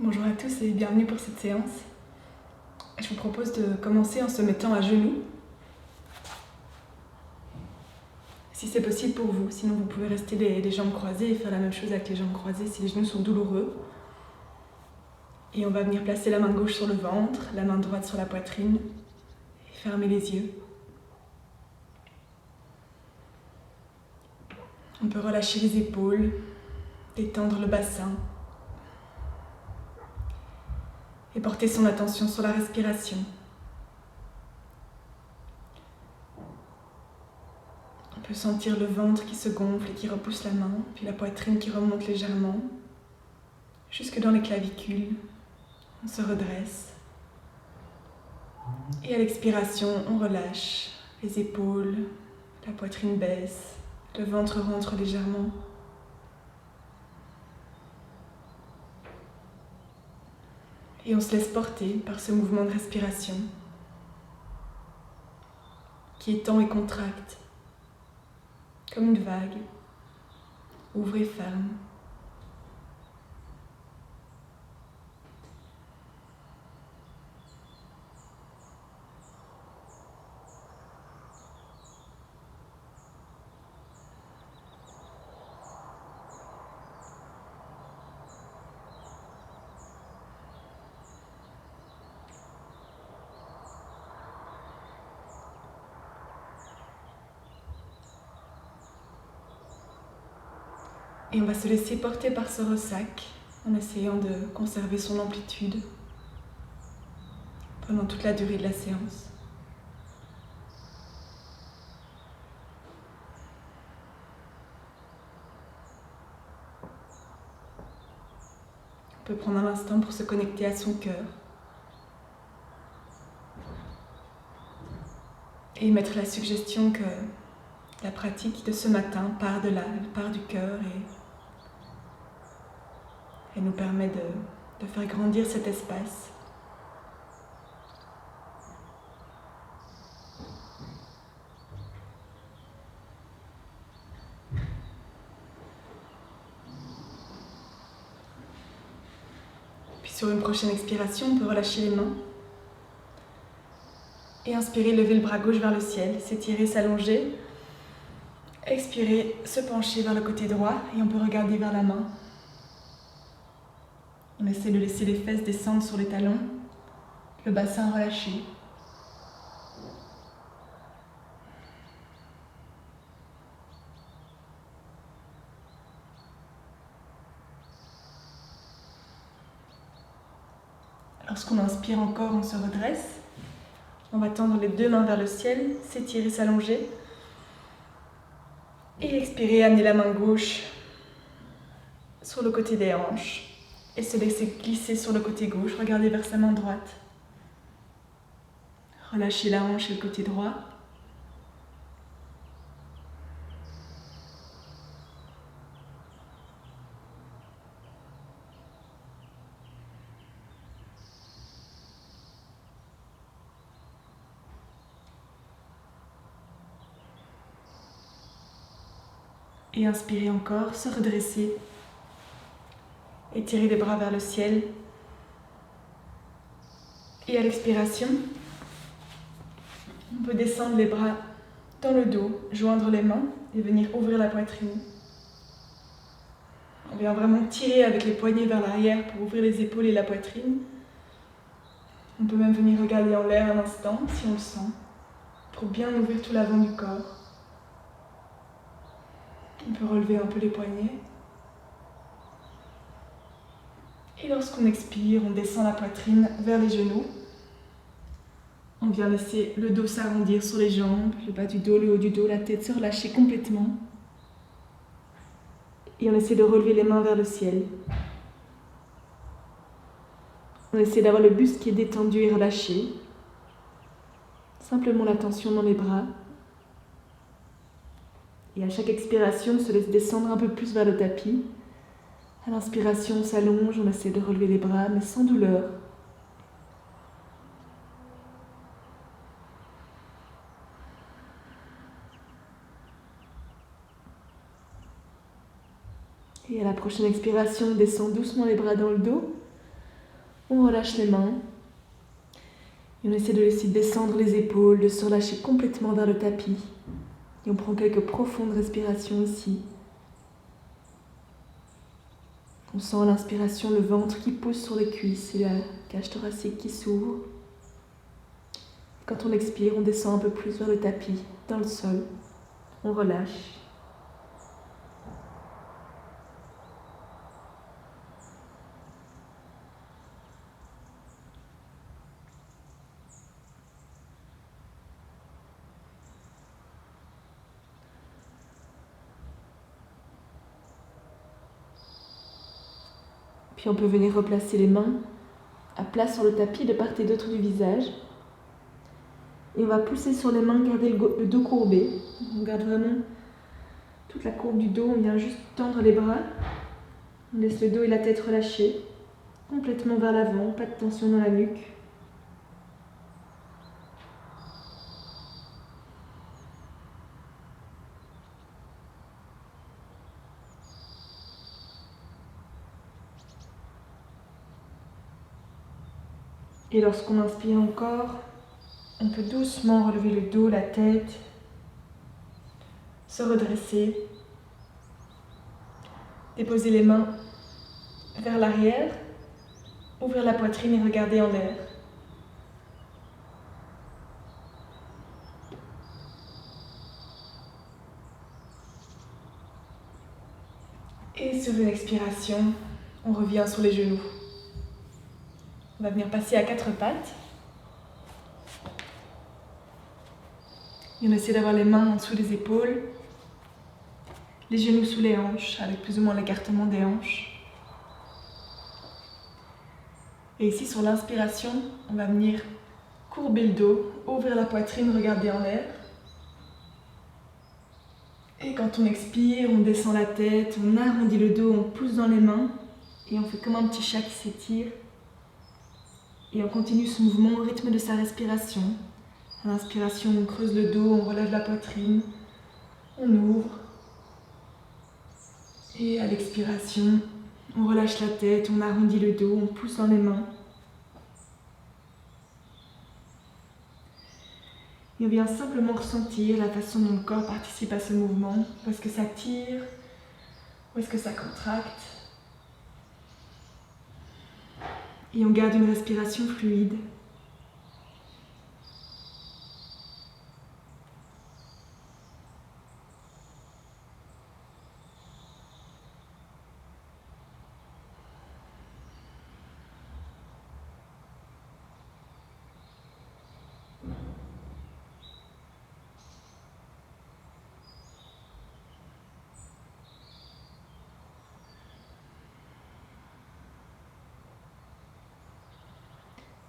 Bonjour à tous et bienvenue pour cette séance. Je vous propose de commencer en se mettant à genoux. Si c'est possible pour vous, sinon vous pouvez rester les jambes croisées et faire la même chose avec les jambes croisées si les genoux sont douloureux. Et on va venir placer la main gauche sur le ventre, la main droite sur la poitrine et fermer les yeux. On peut relâcher les épaules, détendre le bassin et porter son attention sur la respiration. On peut sentir le ventre qui se gonfle et qui repousse la main, puis la poitrine qui remonte légèrement, jusque dans les clavicules. On se redresse. Et à l'expiration, on relâche les épaules, la poitrine baisse, le ventre rentre légèrement. Et on se laisse porter par ce mouvement de respiration qui étend et contracte, comme une vague, ouvre et ferme. Et on va se laisser porter par ce ressac en essayant de conserver son amplitude pendant toute la durée de la séance. On peut prendre un instant pour se connecter à son cœur et mettre la suggestion que la pratique de ce matin part de là, elle part du cœur et elle nous permet de faire grandir cet espace. Puis sur une prochaine expiration, on peut relâcher les mains et inspirer, lever le bras gauche vers le ciel, s'étirer, s'allonger. Expirer, se pencher vers le côté droit et on peut regarder vers la main. On essaie de laisser les fesses descendre sur les talons, le bassin relâché. Lorsqu'on inspire encore, on se redresse. On va tendre les deux mains vers le ciel, s'étirer, s'allonger. Et expirer, amener la main gauche sur le côté des hanches et se laisser glisser sur le côté gauche, regarder vers sa main droite. Relâcher la hanche et le côté droit. Et inspirer encore, se redresser. Étirer les bras vers le ciel. Et à l'expiration, on peut descendre les bras dans le dos, joindre les mains et venir ouvrir la poitrine. On vient vraiment tirer avec les poignets vers l'arrière pour ouvrir les épaules et la poitrine. On peut même venir regarder en l'air un instant, si on le sent, pour bien ouvrir tout l'avant du corps. On peut relever un peu les poignets. Et lorsqu'on expire, on descend la poitrine vers les genoux. On vient laisser le dos s'arrondir sur les jambes, le bas du dos, le haut du dos, la tête se relâcher complètement. Et on essaie de relever les mains vers le ciel. On essaie d'avoir le buste qui est détendu et relâché. Simplement la tension dans les bras. Et à chaque expiration, on se laisse descendre un peu plus vers le tapis. À l'inspiration, on s'allonge, on essaie de relever les bras, mais sans douleur. Et à la prochaine expiration, on descend doucement les bras dans le dos. On relâche les mains. Et on essaie de laisser descendre les épaules, de se relâcher complètement vers le tapis. Et on prend quelques profondes respirations ici. On sent à l'inspiration le ventre qui pousse sur les cuisses et la cage thoracique qui s'ouvre. Quand on expire, on descend un peu plus vers le tapis, dans le sol. On relâche. Puis on peut venir replacer les mains à plat sur le tapis de part et d'autre du visage. Et on va pousser sur les mains, garder le dos courbé. On garde vraiment toute la courbe du dos, on vient juste tendre les bras. On laisse le dos et la tête relâchés, complètement vers l'avant, pas de tension dans la nuque. Et lorsqu'on inspire encore, on peut doucement relever le dos, la tête, se redresser, déposer les mains vers l'arrière, ouvrir la poitrine et regarder en l'air. Et sur une expiration, on revient sur les genoux. On va venir passer à 4 pattes. Et on essaie d'avoir les mains en dessous des épaules, les genoux sous les hanches, avec plus ou moins l'écartement des hanches. Et ici, sur l'inspiration, on va venir courber le dos, ouvrir la poitrine, regarder en l'air. Et quand on expire, on descend la tête, on arrondit le dos, on pousse dans les mains et on fait comme un petit chat qui s'étire. Et on continue ce mouvement au rythme de sa respiration. À l'inspiration, on creuse le dos, on relève la poitrine, on ouvre. Et à l'expiration, on relâche la tête, on arrondit le dos, on pousse dans les mains. Et on vient simplement ressentir la façon dont le corps participe à ce mouvement. Où est-ce que ça tire? Où est-ce que ça contracte? Et on garde une respiration fluide.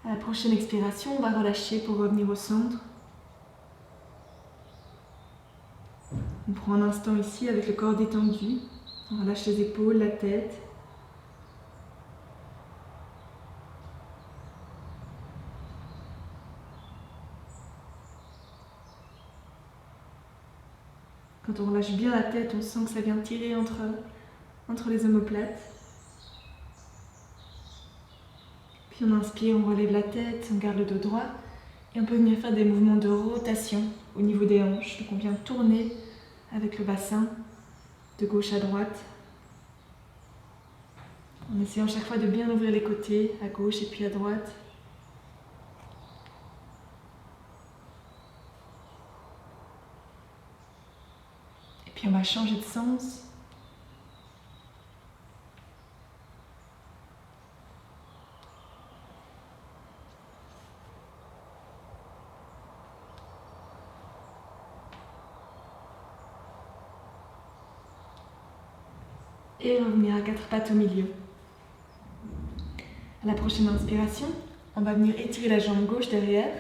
À la prochaine expiration, on va relâcher pour revenir au centre. On prend un instant ici avec le corps détendu. On relâche les épaules, la tête. Quand on relâche bien la tête, on sent que ça vient tirer entre les omoplates. Puis on inspire, on relève la tête, on garde le dos droit. Et on peut venir faire des mouvements de rotation au niveau des hanches. Donc on vient tourner avec le bassin de gauche à droite. En essayant chaque fois de bien ouvrir les côtés, à gauche et puis à droite. Et puis on va changer de sens. Et revenir à 4 pattes au milieu. À la prochaine inspiration, on va venir étirer la jambe gauche derrière.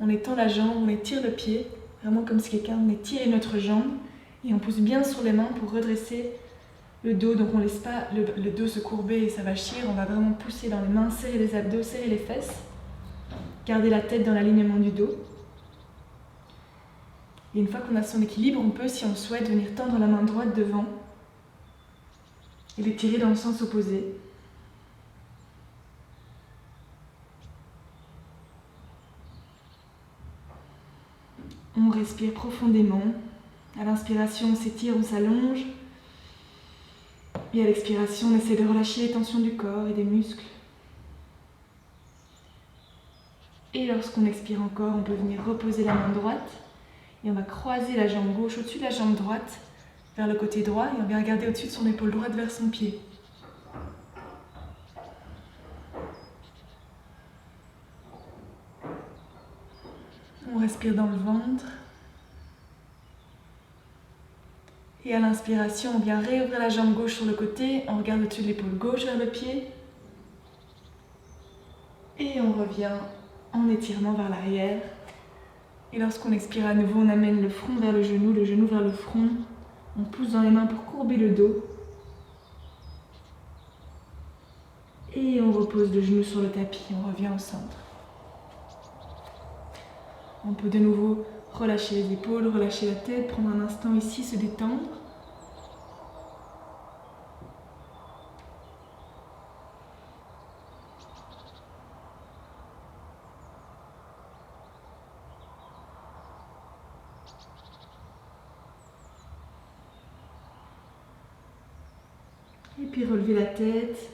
On étend la jambe, on étire le pied, vraiment comme si quelqu'un venait tirer notre jambe. Et on pousse bien sur les mains pour redresser le dos. Donc on ne laisse pas le dos se courber et s'avachir. On va vraiment pousser dans les mains, serrer les abdos, serrer les fesses. Garder la tête dans l'alignement du dos. Et une fois qu'on a son équilibre, on peut, si on souhaite, venir tendre la main droite devant et l'étirer dans le sens opposé. respire profondément. À l'inspiration, on s'étire, on s'allonge. Et à l'expiration, on essaie de relâcher les tensions du corps et des muscles. Et lorsqu'on expire encore, on peut venir reposer la main droite. Et on va croiser la jambe gauche au-dessus de la jambe droite, vers le côté droit. Et on vient regarder au-dessus de son épaule droite vers son pied. On respire dans le ventre. Et à l'inspiration, on vient réouvrir la jambe gauche sur le côté. On regarde au-dessus de l'épaule gauche vers le pied. Et on revient en étirement vers l'arrière. Et lorsqu'on expire à nouveau, on amène le front vers le genou vers le front. On pousse dans les mains pour courber le dos. Et on repose le genou sur le tapis, on revient au centre. On peut de nouveau relâcher les épaules, relâcher la tête, prendre un instant ici, se détendre. Et puis relever la tête,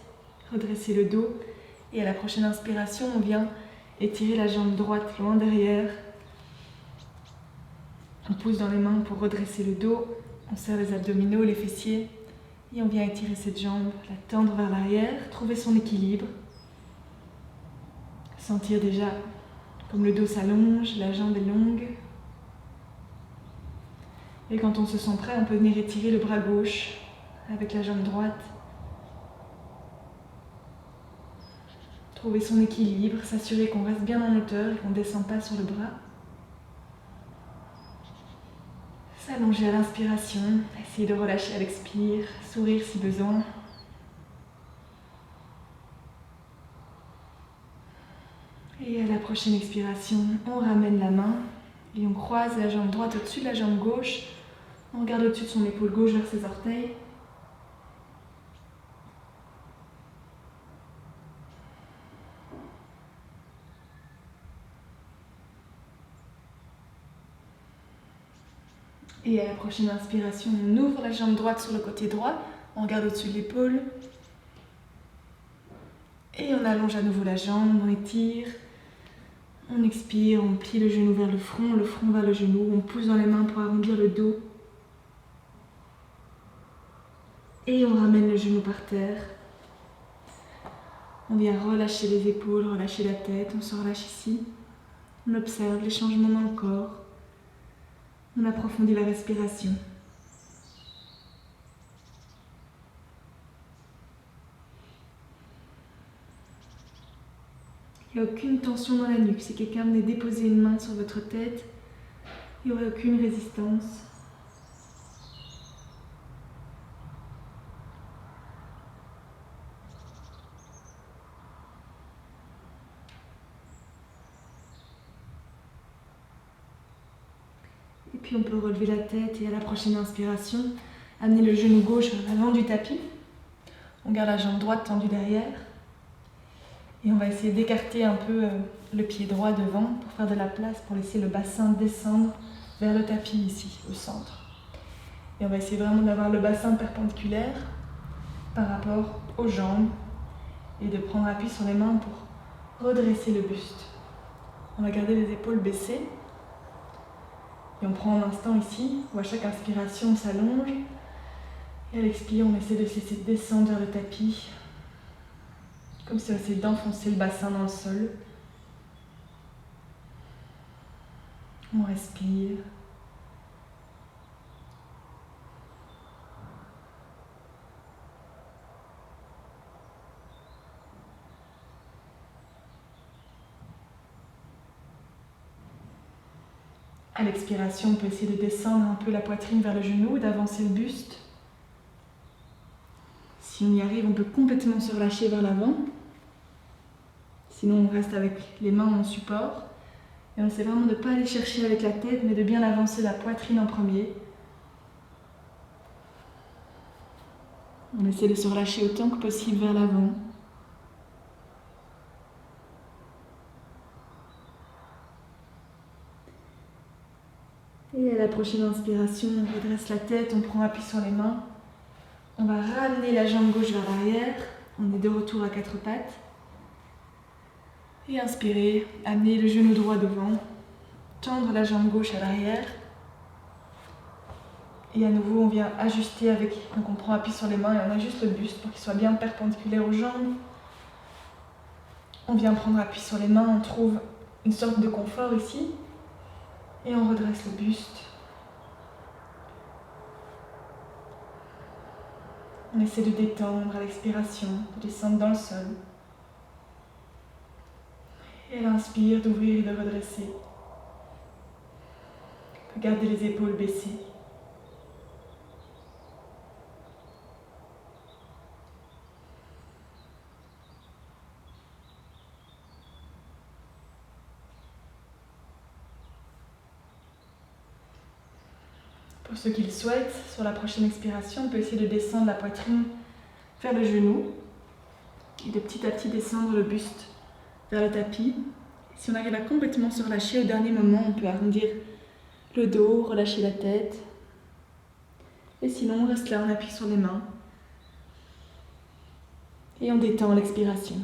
redresser le dos. Et à la prochaine inspiration, on vient étirer la jambe droite loin derrière. On pousse dans les mains pour redresser le dos. On serre les abdominaux, les fessiers. Et on vient étirer cette jambe, la tendre vers l'arrière, trouver son équilibre. Sentir déjà comme le dos s'allonge, la jambe est longue. Et quand on se sent prêt, on peut venir étirer le bras gauche avec la jambe droite. Trouver son équilibre, s'assurer qu'on reste bien en hauteur et qu'on ne descend pas sur le bras. S'allonger à l'inspiration, essayer de relâcher à l'expire, sourire si besoin. Et à la prochaine expiration, on ramène la main et on croise la jambe droite au-dessus de la jambe gauche. On regarde au-dessus de son épaule gauche vers ses orteils. Et à la prochaine inspiration, on ouvre la jambe droite sur le côté droit. On regarde au-dessus de l'épaule. Et on allonge à nouveau la jambe, on étire. On expire, on plie le genou vers le front vers le genou. On pousse dans les mains pour arrondir le dos. Et on ramène le genou par terre. On vient relâcher les épaules, relâcher la tête. On se relâche ici. On observe les changements dans le corps. On approfondit la respiration. Il n'y a aucune tension dans la nuque. Si quelqu'un venait déposer une main sur votre tête, il n'y aurait aucune résistance. Et puis on peut relever la tête et à la prochaine inspiration, amener le genou gauche vers l'avant du tapis. On garde la jambe droite tendue derrière. Et on va essayer d'écarter un peu le pied droit devant pour faire de la place, pour laisser le bassin descendre vers le tapis ici, au centre. Et on va essayer vraiment d'avoir le bassin perpendiculaire par rapport aux jambes et de prendre appui sur les mains pour redresser le buste. On va garder les épaules baissées. Et on prend un instant ici où à chaque inspiration on s'allonge. Et à l'expire, on essaie de se laisser descendre vers le tapis. Comme si on essayait d'enfoncer le bassin dans le sol. On respire. À l'expiration, on peut essayer de descendre un peu la poitrine vers le genou, d'avancer le buste. Si on y arrive, on peut complètement se relâcher vers l'avant. Sinon, on reste avec les mains en support. Et on essaie vraiment de ne pas aller chercher avec la tête, mais de bien avancer la poitrine en premier. On essaie de se relâcher autant que possible vers l'avant. prochaine inspiration, on redresse la tête, on prend appui sur les mains. On va ramener la jambe gauche vers l'arrière. On est de retour à quatre pattes. Et inspirez, amenez le genou droit devant. Tendre la jambe gauche à l'arrière. Et à nouveau, on vient ajuster avec... Donc on prend appui sur les mains et on ajuste le buste pour qu'il soit bien perpendiculaire aux jambes. On vient prendre appui sur les mains, on trouve une sorte de confort ici. Et on redresse le buste. On essaie de détendre à l'expiration, de descendre dans le sol. Et à l'inspire, d'ouvrir et de redresser. On peut garder les épaules baissées. Pour ceux qui le souhaitent, sur la prochaine expiration, on peut essayer de descendre la poitrine vers le genou et de petit à petit descendre le buste vers le tapis. Si on arrive à complètement se relâcher au dernier moment, on peut arrondir le dos, relâcher la tête. Et sinon, on reste là, on appuie sur les mains. Et on détend à l'expiration.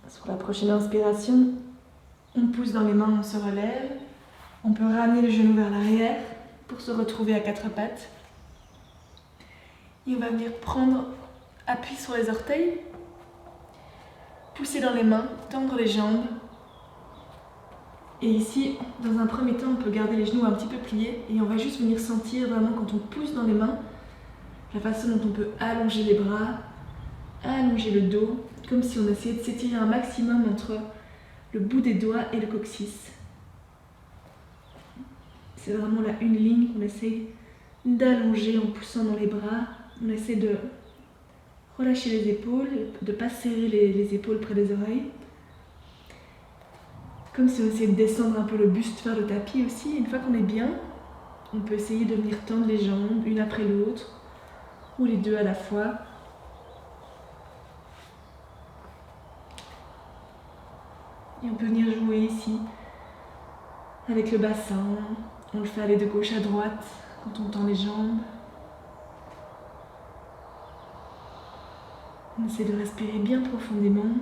Sur la prochaine inspiration, on pousse dans les mains, on se relève. On peut ramener le genou vers l'arrière pour se retrouver à quatre pattes. Et on va venir prendre appui sur les orteils, pousser dans les mains, tendre les jambes. Et ici, dans un premier temps, on peut garder les genoux un petit peu pliés et on va juste venir sentir vraiment quand on pousse dans les mains, la façon dont on peut allonger les bras, allonger le dos, comme si on essayait de s'étirer un maximum entre le bout des doigts et le coccyx. C'est vraiment là une ligne qu'on essaye d'allonger en poussant dans les bras. On essaie de relâcher les épaules, de ne pas serrer les épaules près des oreilles. Comme si on essayait de descendre un peu le buste vers le tapis aussi. Une fois qu'on est bien, on peut essayer de venir tendre les jambes, une après l'autre, ou les deux à la fois. Et on peut venir jouer ici avec le bassin. On le fait aller de gauche à droite quand on tend les jambes. On essaie de respirer bien profondément.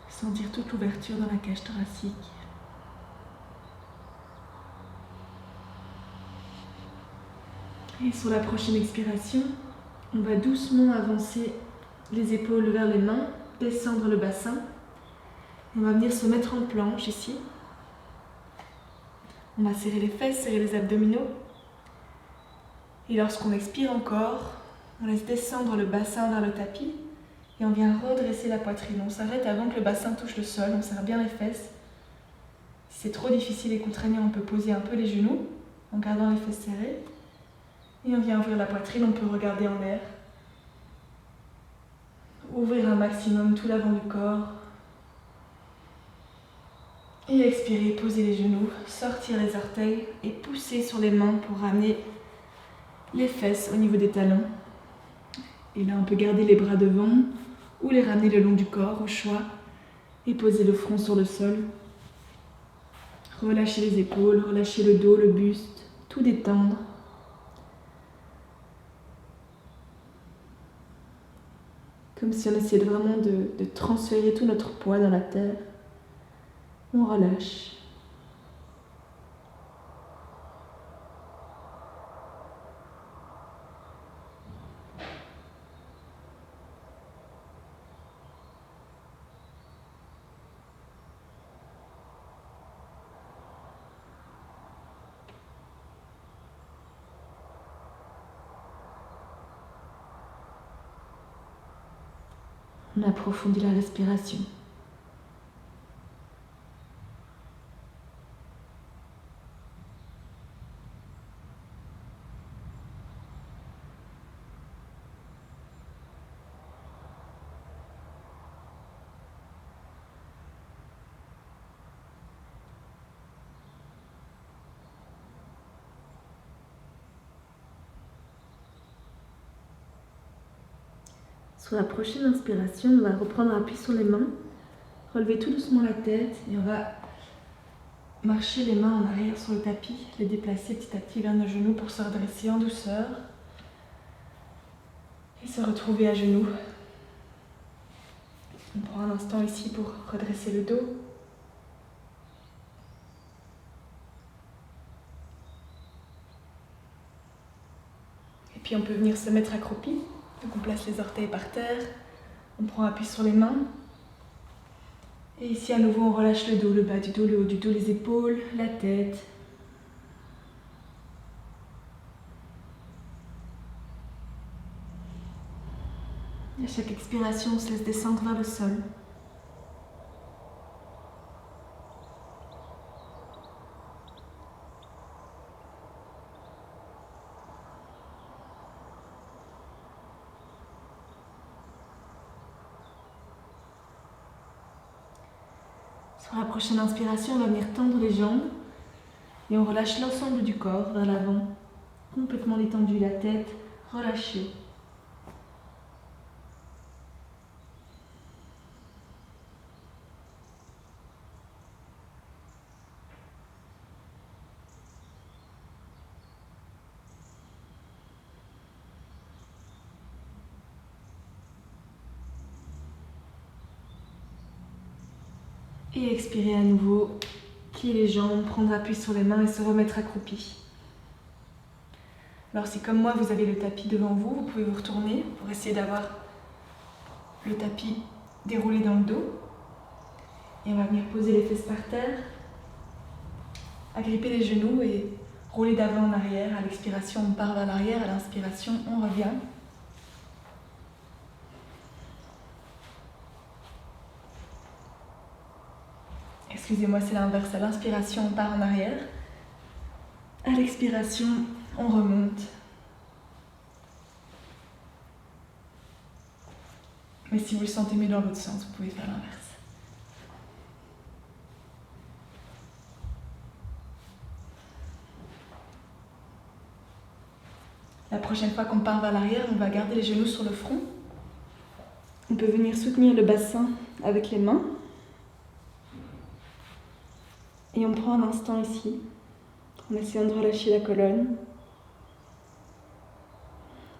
Sentir toute l'ouverture dans la cage thoracique. Et sur la prochaine expiration, on va doucement avancer les épaules vers les mains, descendre le bassin. On va venir se mettre en planche ici. On va serrer les fesses, serrer les abdominaux. Et lorsqu'on expire encore, on laisse descendre le bassin vers le tapis et on vient redresser la poitrine. On s'arrête avant que le bassin touche le sol, on serre bien les fesses. Si c'est trop difficile et contraignant, on peut poser un peu les genoux en gardant les fesses serrées. Et on vient ouvrir la poitrine, on peut regarder en l'air. Ouvrir un maximum tout l'avant du corps. Et expirer, poser les genoux, sortir les orteils et pousser sur les mains pour ramener les fesses au niveau des talons. Et là, on peut garder les bras devant ou les ramener le long du corps au choix et poser le front sur le sol. Relâcher les épaules, relâcher le dos, le buste, tout détendre. Comme si on essayait vraiment de transférer tout notre poids dans la terre. On relâche. On approfondit la respiration. Sur la prochaine inspiration, on va reprendre appui sur les mains, relever tout doucement la tête et on va marcher les mains en arrière sur le tapis, les déplacer petit à petit vers nos genoux pour se redresser en douceur et se retrouver à genoux. On prend un instant ici pour redresser le dos. Et puis on peut venir se mettre accroupi. Donc on place les orteils par terre, on prend appui sur les mains. Et ici à nouveau on relâche le dos, le bas du dos, le haut du dos, les épaules, la tête. Et à chaque expiration, on se laisse descendre vers le sol. Sur la prochaine inspiration, on va venir tendre les jambes et on relâche l'ensemble du corps vers l'avant, complètement détendu, la tête relâchée. Et expirer à nouveau, plier les jambes, prendre appui sur les mains et se remettre accroupi. Alors si comme moi vous avez le tapis devant vous, vous pouvez vous retourner pour essayer d'avoir le tapis déroulé dans le dos. Et on va venir poser les fesses par terre, agripper les genoux et rouler d'avant en arrière. À l'expiration, on part vers l'arrière, à l'inspiration, on revient. Excusez-moi, c'est l'inverse. À l'inspiration, on part en arrière. À l'expiration, on remonte. Mais si vous le sentez mieux dans l'autre sens, vous pouvez faire l'inverse. La prochaine fois qu'on part vers l'arrière, on va garder les genoux sur le front. On peut venir soutenir le bassin avec les mains. Et on prend un instant ici, en essayant de relâcher la colonne,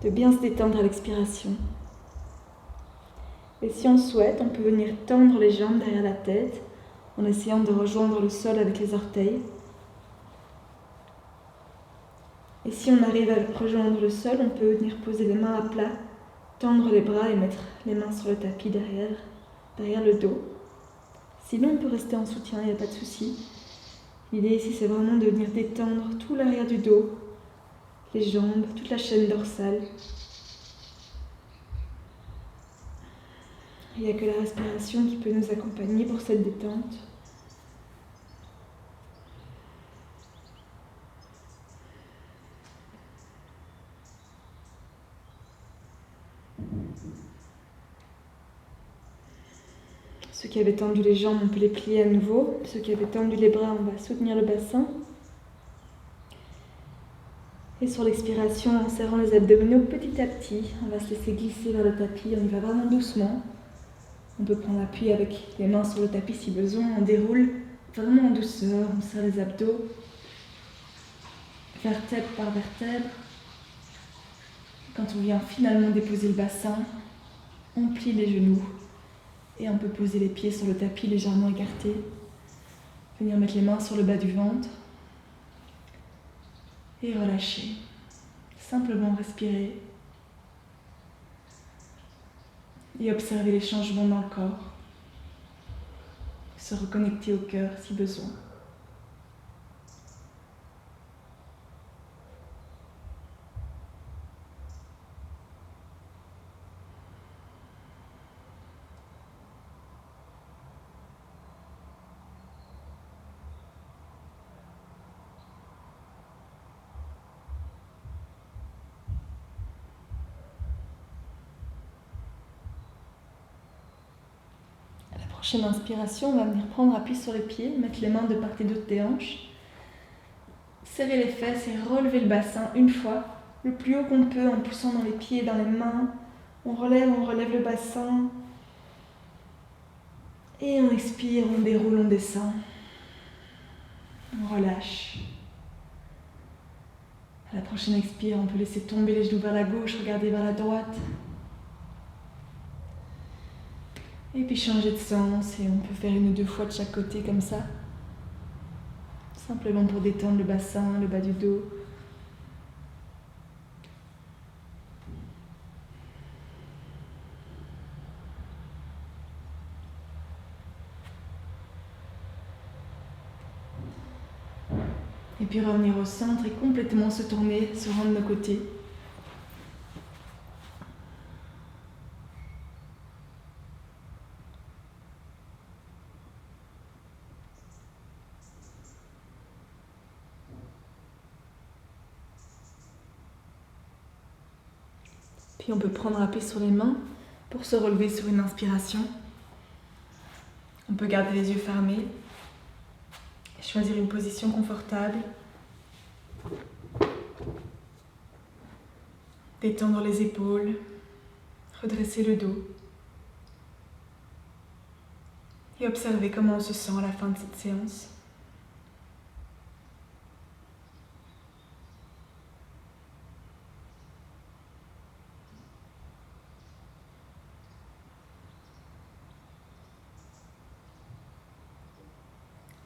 de bien se détendre à l'expiration. Et si on souhaite, on peut venir tendre les jambes derrière la tête, en essayant de rejoindre le sol avec les orteils. Et si on arrive à rejoindre le sol, on peut venir poser les mains à plat, tendre les bras et mettre les mains sur le tapis derrière le dos. Sinon, on peut rester en soutien, il n'y a pas de souci. L'idée ici, c'est vraiment de venir détendre tout l'arrière du dos, les jambes, toute la chaîne dorsale. Il n'y a que la respiration qui peut nous accompagner pour cette détente. Ceux qui avaient tendu les jambes, on peut les plier à nouveau. Ceux qui avaient tendu les bras, on va soutenir le bassin. Et sur l'expiration, en serrant les abdominaux petit à petit, on va se laisser glisser vers le tapis. On y va vraiment doucement. On peut prendre appui avec les mains sur le tapis si besoin. On déroule vraiment en douceur. On serre les abdos, vertèbre par vertèbre. Quand on vient finalement déposer le bassin, on plie les genoux. Et on peut poser les pieds sur le tapis légèrement écartés. Venir mettre les mains sur le bas du ventre. Et relâcher. Simplement respirer. Et observer les changements dans le corps. Se reconnecter au cœur si besoin. Prochaine inspiration, on va venir prendre appui sur les pieds, mettre les mains de part et d'autre des hanches, serrer les fesses et relever le bassin une fois, le plus haut qu'on peut en poussant dans les pieds et dans les mains, On relève le bassin. Et on expire, on déroule, on descend. On relâche. À la prochaine expire, on peut laisser tomber les genoux vers la gauche, regarder vers la droite. Et puis changer de sens, et on peut faire 1 ou 2 fois de chaque côté comme ça. Simplement pour détendre le bassin, le bas du dos. Et puis revenir au centre et complètement se tourner, se rendre de nos côtés. Puis on peut prendre appui sur les mains pour se relever sur une inspiration. On peut garder les yeux fermés et choisir une position confortable. Détendre les épaules, redresser le dos et observer comment on se sent à la fin de cette séance.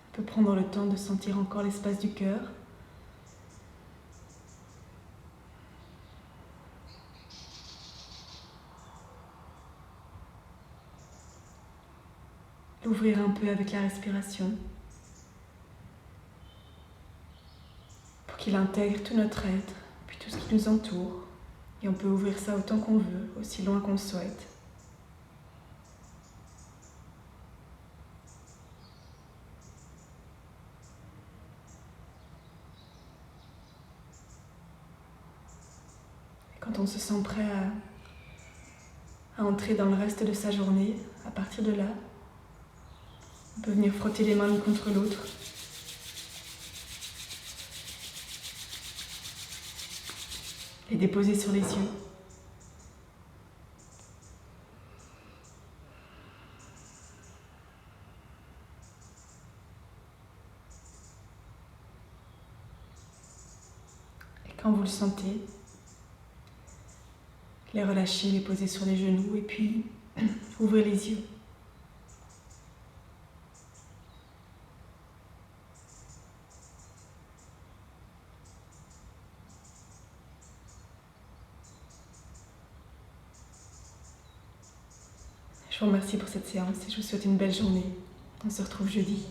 On peut prendre le temps de sentir encore l'espace du cœur. L'ouvrir un peu avec la respiration pour qu'il intègre tout notre être, puis tout ce qui nous entoure. Et on peut ouvrir ça autant qu'on veut, aussi loin qu'on le souhaite. Et quand on se sent prêt à entrer dans le reste de sa journée, à partir de là, on peut venir frotter les mains l'une contre l'autre. Les déposer sur les yeux. Et quand vous le sentez, les relâcher, les poser sur les genoux et puis ouvrir les yeux. Je vous remercie pour cette séance et je vous souhaite une belle journée. On se retrouve jeudi.